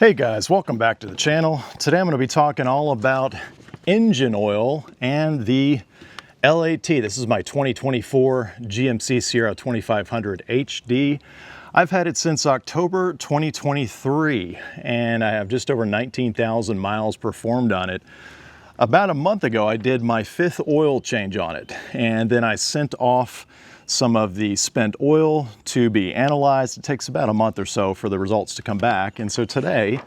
Hey guys, welcome back to the channel. Today I'm going to be talking all about engine oil and the L8T. This is my 2024 GMC Sierra 2500 HD. I've had it since October 2023 and I have just over 19,000 miles performed on it. About a month ago I did my 5th oil change on it, and then I sent off some of the spent oil to be analyzed. It takes about a month or so for the results to come back, and so today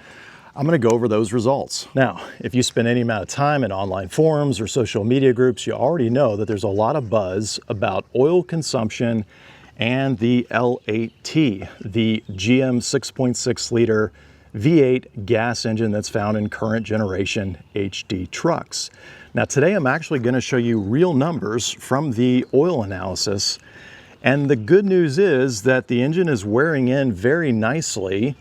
I'm going to go over those results. Now, if you spend any amount of time in online forums or social media groups, you already know that there's a lot of buzz about oil consumption and the L8T, the GM 6.6 liter V8 gas engine that's found in current generation HD trucks. Now today I'm actually going to show you real numbers from the oil analysis, and the good news is that the engine is wearing in very nicely,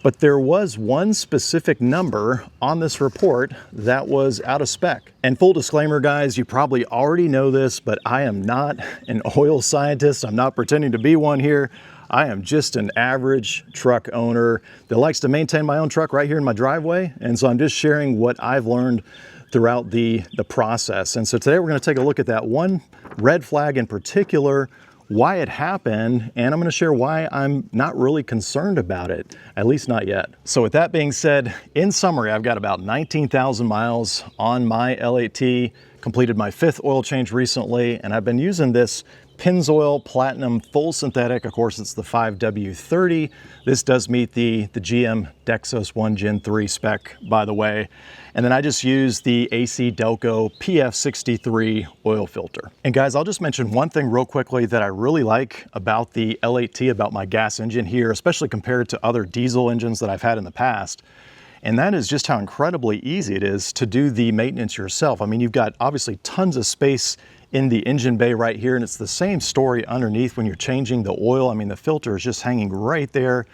but there was one specific number on this report that was out of spec. And full disclaimer guys, you probably already know this, but I am not an oil scientist. I'm not pretending to be one here. I am just an average truck owner that likes to maintain my own truck right here in my driveway. And so I'm just sharing what I've learned throughout the process. And so today we're going to take a look at that one red flag in particular, why it happened, and I'm going to share why I'm not really concerned about it, at least not yet. So with that being said, in summary, I've got about 19,000 miles on my L8T, completed my 5th oil change recently, and I've been using this Pennzoil Platinum Full Synthetic. Of course, it's the 5W30. This does meet the GM Dexos 1 Gen 3 spec, by the way. And then I just use the AC Delco PF63 oil filter. And guys, I'll just mention one thing real quickly that I really like about the L8T, about my gas engine here, especially compared to other diesel engines that I've had in the past. And that is just how incredibly easy it is to do the maintenance yourself. I mean, you've got obviously tons of space in the engine bay right here, and it's the same story underneath when you're changing the oil. I mean, the filter is just hanging right there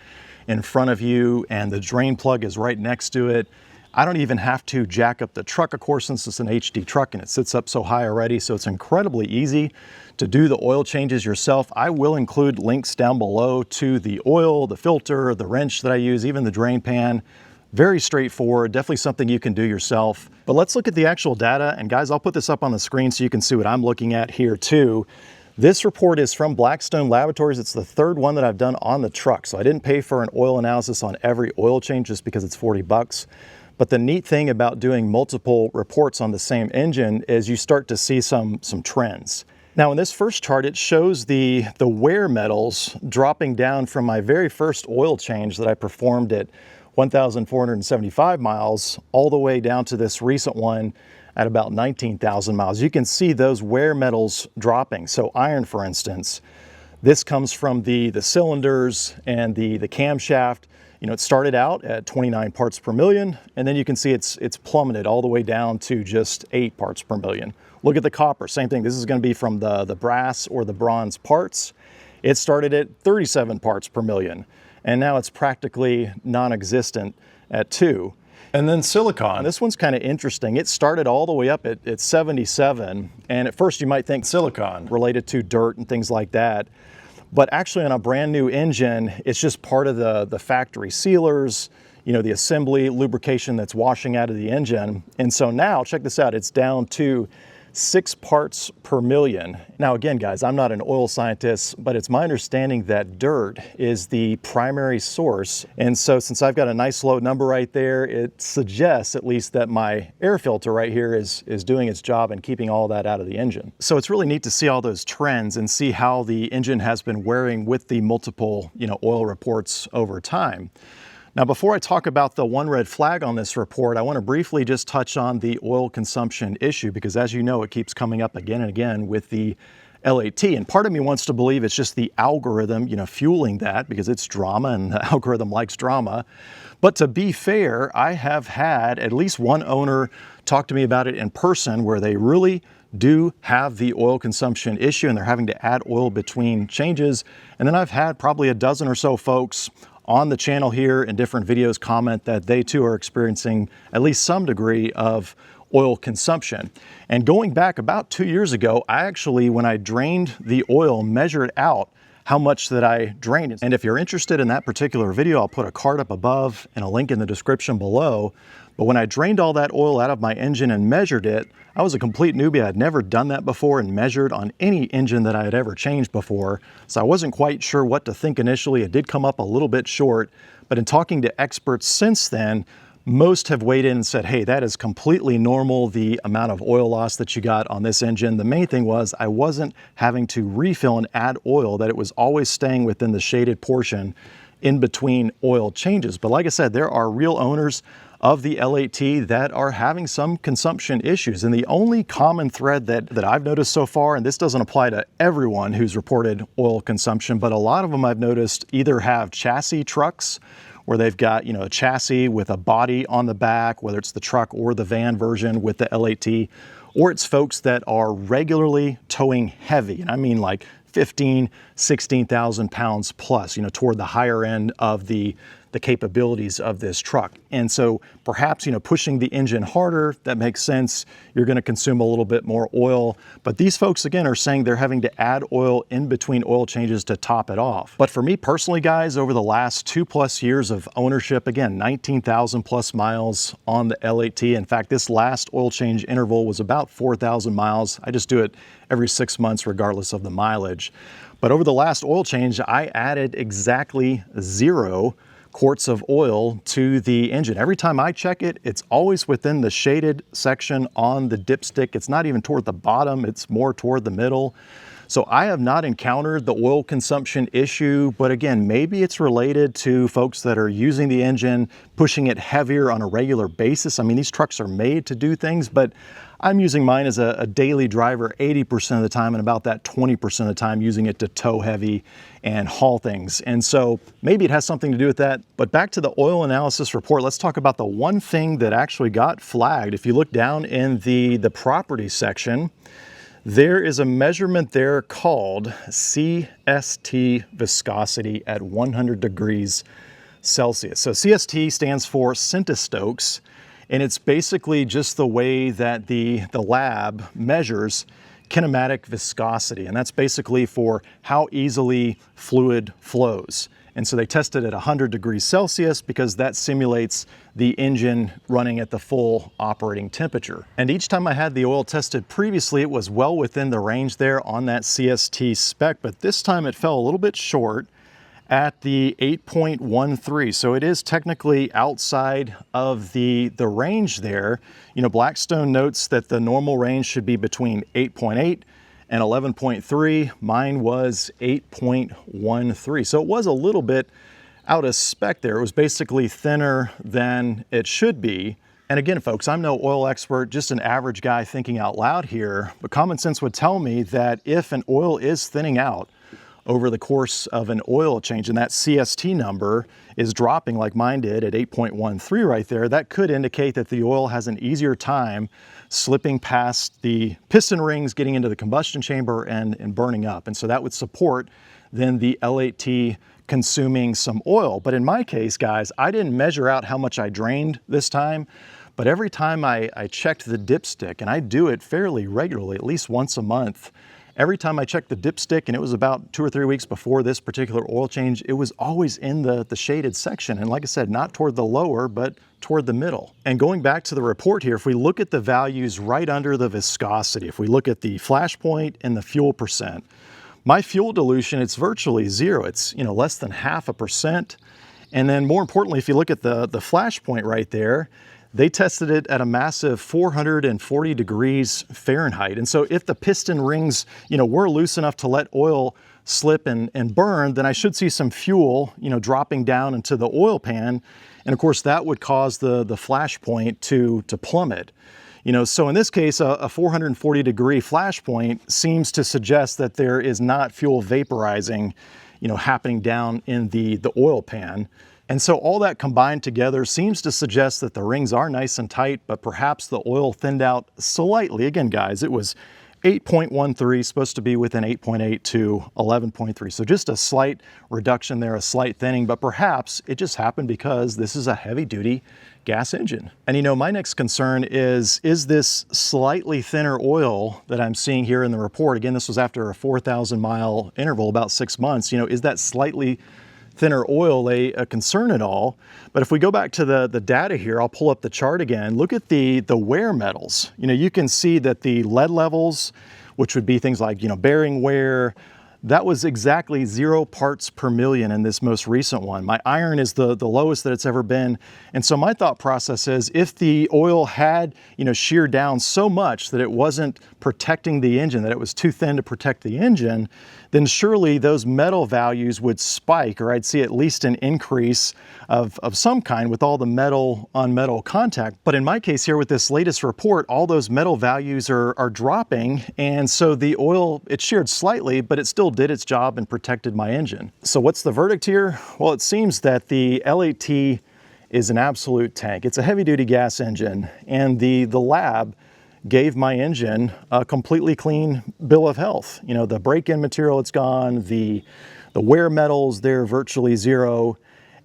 in front of you, and the drain plug is right next to it. I don't even have to jack up the truck, of course, since it's an HD truck and it sits up so high already, so it's incredibly easy to do the oil changes yourself. I will include links down below to the oil, the filter, the wrench that I use, even the drain pan. Very straightforward, definitely something you can do yourself. But let's look at the actual data, and guys, I'll put this up on the screen so you can see what I'm looking at here too. This report is from Blackstone Laboratories. It's the 3rd one that I've done on the truck, so I didn't pay for an oil analysis on every oil change just because it's 40 bucks. But the neat thing about doing multiple reports on the same engine is you start to see some trends. Now in this first chart, it shows the wear metals dropping down from my very first oil change that I performed at 1,475 miles all the way down to this recent one at about 19,000 miles. You can see those wear metals dropping. So iron, for instance, this comes from the cylinders and the camshaft. You know, it started out at 29 parts per million, and then you can see it's plummeted all the way down to just 8 parts per million. Look at the copper, same thing. This is going to be from the brass or the bronze parts. It started at 37 parts per million, and now it's practically non-existent at 2. And then silicon. This one's kind of interesting. It started all the way up at 77, and at first you might think silicon related to dirt and things like that. But actually on a brand new engine, it's just part of the factory sealers, you know, the assembly, lubrication that's washing out of the engine. And so now, check this out, it's down to 6 parts per million. Now again, guys, I'm not an oil scientist, but it's my understanding that dirt is the primary source. And so since I've got a nice low number right there, it suggests at least that my air filter right here is doing its job and keeping all that out of the engine. So it's really neat to see all those trends and see how the engine has been wearing with the multiple, you know, oil reports over time. Now, before I talk about the one red flag on this report, I want to briefly just touch on the oil consumption issue, because as you know, it keeps coming up again and again with the L8T. And part of me wants to believe it's just the algorithm, you know, fueling that, because it's drama and the algorithm likes drama. But to be fair, I have had at least one owner talk to me about it in person where they really do have the oil consumption issue and they're having to add oil between changes. And then I've had probably a dozen or so folks on the channel here in different videos comment that they too are experiencing at least some degree of oil consumption. And going back about 2 years ago, I actually, when I drained the oil, measured out how much that I drained. And if you're interested in that particular video, I'll put a card up above and a link in the description below. But when I drained all that oil out of my engine and measured it, I was a complete newbie. I had never done that before and measured on any engine that I had ever changed before. So I wasn't quite sure what to think initially. It did come up a little bit short, but in talking to experts since then, most have weighed in and said, hey, that is completely normal, the amount of oil loss that you got on this engine. The main thing was I wasn't having to refill and add oil, that it was always staying within the shaded portion in between oil changes. But like I said, there are real owners of the L8T that are having some consumption issues. And the only common thread that I've noticed so far, and this doesn't apply to everyone who's reported oil consumption, but a lot of them I've noticed either have chassis trucks where they've got, a chassis with a body on the back, whether it's the truck or the van version with the L8T, or it's folks that are regularly towing heavy. And I mean like 15, 16,000 pounds plus, toward the higher end of the capabilities of this truck. And so perhaps, pushing the engine harder, that makes sense. You're going to consume a little bit more oil. But these folks, again, are saying they're having to add oil in between oil changes to top it off. But for me personally, guys, over the last 2+ years of ownership, again, 19,000 plus miles on the L8T. In fact, this last oil change interval was about 4,000 miles. I just do it every 6 months, regardless of the mileage. But over the last oil change, I added exactly 0 quarts of oil to the engine. Every time I check it, it's always within the shaded section on the dipstick. It's not even toward the bottom, it's more toward the middle. So I have not encountered the oil consumption issue, but again, maybe it's related to folks that are using the engine, pushing it heavier on a regular basis. I mean, these trucks are made to do things, but I'm using mine as a daily driver 80% of the time, and about that 20% of the time using it to tow heavy and haul things. And so maybe it has something to do with that. But back to the oil analysis report, let's talk about the one thing that actually got flagged. If you look down in the property section, there is a measurement there called CST viscosity at 100 degrees Celsius. So CST stands for Centistokes, and it's basically just the way that the lab measures kinematic viscosity. And that's basically for how easily fluid flows. And so they tested at 100 degrees Celsius because that simulates the engine running at the full operating temperature. And each time I had the oil tested previously, it was well within the range there on that CST spec, but this time it fell a little bit short at the 8.13. So it is technically outside of the range there. Blackstone notes that the normal range should be between 8.8 and 11.3. Mine was 8.13. So it was a little bit out of spec there. It was basically thinner than it should be. And again, folks, I'm no oil expert, just an average guy thinking out loud here, but common sense would tell me that if an oil is thinning out over the course of an oil change and that CST number is dropping like mine did at 8.13 right there, that could indicate that the oil has an easier time slipping past the piston rings, getting into the combustion chamber and burning up. And so that would support then the L8T consuming some oil. But in my case, guys, I didn't measure out how much I drained this time, but every time I checked the dipstick, and I do it fairly regularly, at least once a month, every time I checked the dipstick, and it was about 2 or 3 weeks before this particular oil change, it was always in the shaded section. And like I said, not toward the lower, but toward the middle. And going back to the report here, if we look at the values right under the viscosity, if we look at the flash point and the fuel percent, my fuel dilution, it's virtually 0. It's less than 0.5%. And then more importantly, if you look at the flash point right there, they tested it at a massive 440 degrees Fahrenheit. And so if the piston rings, were loose enough to let oil slip and burn, then I should see some fuel, dropping down into the oil pan. And of course, that would cause the flash point to plummet. So in this case, a 440 degree flash point seems to suggest that there is not fuel vaporizing, happening down in the oil pan. And so all that combined together seems to suggest that the rings are nice and tight, but perhaps the oil thinned out slightly. Again, guys, it was 8.13, supposed to be within 8.8 to 11.3. So just a slight reduction there, a slight thinning, but perhaps it just happened because this is a heavy duty gas engine. And you know, my next concern is this slightly thinner oil that I'm seeing here in the report, again, this was after a 4,000 mile interval, about 6 months, you know, is that slightly thinner oil a concern at all? But if we go back to the data here, I'll pull up the chart again, look at the wear metals. You know, you can see that the lead levels, which would be things like, you know, bearing wear, that was exactly 0 parts per million in this most recent one. My iron is the lowest that it's ever been. And so my thought process is if the oil had, you know, sheared down so much that it wasn't protecting the engine, that it was too thin to protect the engine, then surely those metal values would spike, or I'd see at least an increase of some kind with all the metal on metal contact. But in my case here with this latest report, all those metal values are dropping. And so the oil, it sheared slightly, but it still did its job and protected my engine. So what's the verdict here? Well, it seems that the L8T is an absolute tank. It's a heavy duty gas engine, and the lab gave my engine a completely clean bill of health. You know, the break-in material, it's gone, the wear metals, they're virtually zero,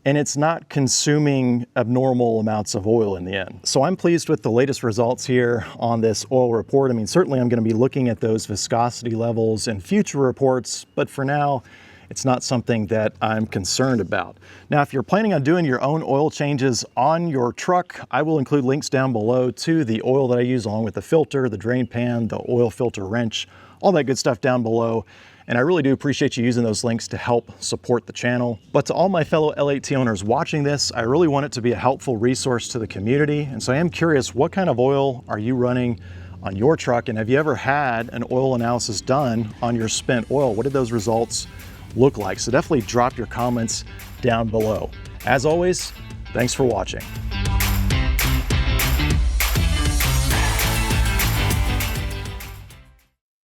and it's not consuming abnormal amounts of oil in the end. So I'm pleased with the latest results here on this oil report. I mean, certainly I'm going to be looking at those viscosity levels in future reports, but for now, it's not something that I'm concerned about. Now, if you're planning on doing your own oil changes on your truck, I will include links down below to the oil that I use, along with the filter, the drain pan, the oil filter wrench, all that good stuff down below. And I really do appreciate you using those links to help support the channel. But to all my fellow L8T owners watching this, I really want it to be a helpful resource to the community. And so I am curious, what kind of oil are you running on your truck? And have you ever had an oil analysis done on your spent oil? What did those results look like? So definitely drop your comments down below. As always, thanks for watching.